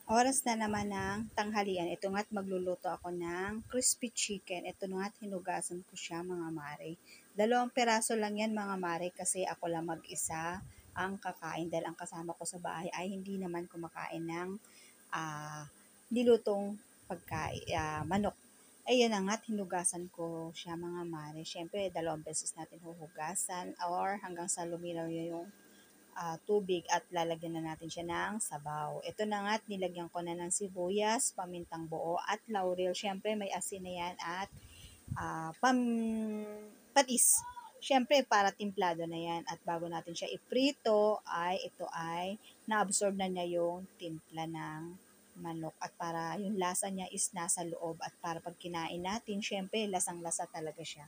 Oras na naman ng tanghalian. Ito nga't magluluto ako ng crispy chicken. Ito nga't hinugasan ko siya mga mare. 2 piraso lang yan mga mare kasi ako lang mag-isa ang kakain dahil ang kasama ko sa bahay ay hindi naman kumakain ng ah, nilutong manok. Ayun na nga't hinugasan ko siya mga mare. Siyempre, 2 beses natin huhugasan or hanggang sa luminaw yung tubig at lalagyan na natin siya ng sabaw. Ito na nga at nilagyan ko na ng sibuyas, pamintang buo at laurel. Siyempre may asin na yan at patis. Siyempre para timplado na yan at bago natin siya iprito ay ito ay na-absorb na niya yung timpla ng manok at para yung lasa niya is nasa loob at para pag kinain natin, syempre lasang-lasa talaga siya.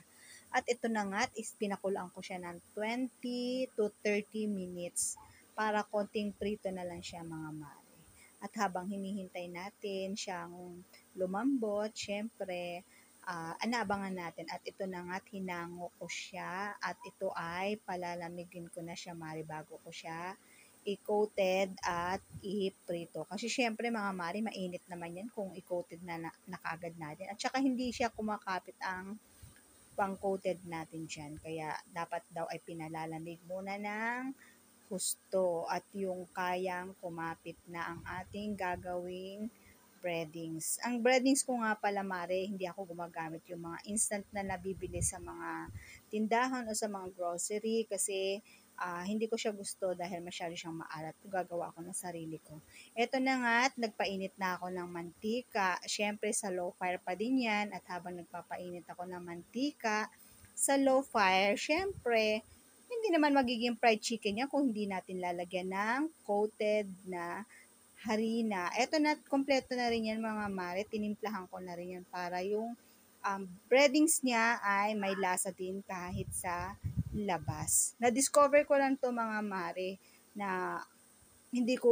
At ito na nga, is pinakulaan ko siya ng 20 to 30 minutes para konting prito na lang siya mga mare. At habang hinihintay natin siyang lumambot, syempre, anaabangan natin. At ito na nga, hinango ko siya at ito ay palalamigin ko na siya mare bago ko siya i-coated at i-prito. Kasi syempre mga mare, mainit naman yan kung i-coated na kaagad natin. At saka hindi siya kumakapit ang pang-coated natin dyan. Kaya dapat daw ay pinalalamig muna ng husto at yung kayang kumapit na ang ating gagawing breadings. Ang breadings ko nga pala mare, hindi ako gumagamit yung mga instant na nabibili sa mga tindahan o sa mga grocery kasi hindi ko siya gusto dahil masyado siyang maalat. Gagawa ako ng sarili ko. Eto na nga at nagpainit na ako ng mantika. Siyempre sa low fire pa din yan at habang nagpapainit ako ng mantika sa low fire, siyempre hindi naman magiging fried chicken yan kung hindi natin lalagyan ng coated na harina. Eto na, kompleto na rin yan mga mare. Tinimplahan ko na rin yan para yung breadings niya ay may lasa din kahit sa labas. Na-discover ko lang to mga mare na hindi ko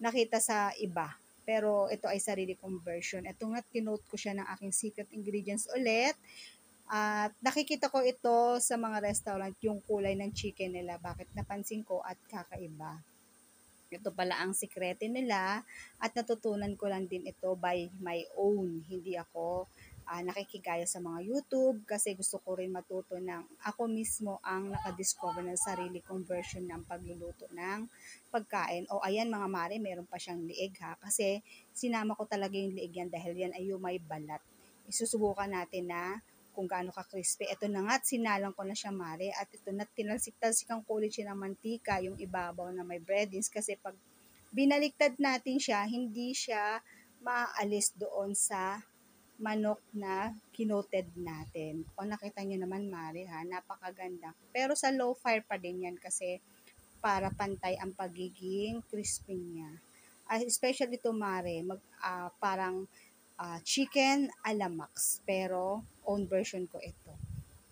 nakita sa iba. Pero ito ay sarili kong version. Ito nga, kinote ko siya ng aking secret ingredients ulit. At nakikita ko ito sa mga restaurant, yung kulay ng chicken nila. Bakit napansin ko at kakaiba. Ito pala ang sikrete nila at natutunan ko lang din ito by my own. Hindi ako nakikigaya sa mga YouTube kasi gusto ko rin matuto ng ako mismo ang nakadiscover ng sarili kong version ng pagluluto ng pagkain. O ayan mga mare, meron pa siyang liig ha kasi sinama ko talaga yung liig yan dahil yan ay yung may balat. Isusubukan natin na kung gaano ka-crispy. Ito na nga, sinalang ko na siya mare at ito na tinalsik-talsikan ko ulit siya ng mantika, yung ibabaw na may breadings kasi pag binaliktad natin siya, hindi siya maaalis doon sa manok na kinoted natin. O nakita niyo naman mare ha, napakaganda. Pero sa low fire pa din yan kasi para pantay ang pagiging crispy niya. Especially ito mare, parang chicken a la Max, pero own version ko ito.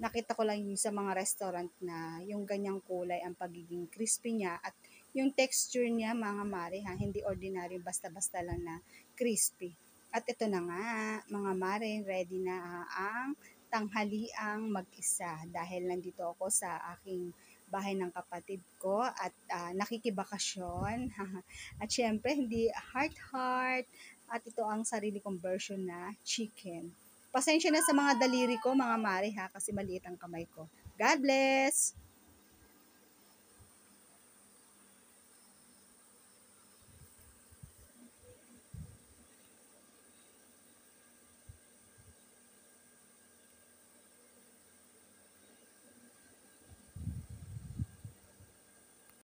Nakita ko lang yung sa mga restaurant na yung ganyang kulay ang pagiging crispy niya at yung texture niya mga mare ha, hindi ordinary basta-basta lang na crispy. At ito na nga mga mare, ready na ang tanghaliang mag-isa dahil nandito ako sa aking bahay ng kapatid ko at nakikibakasyon. At syempre, hindi heart-heart at ito ang sarili kong version na chicken. Pasensya na sa mga daliri ko, mga mare ha, kasi maliit ang kamay ko. God bless!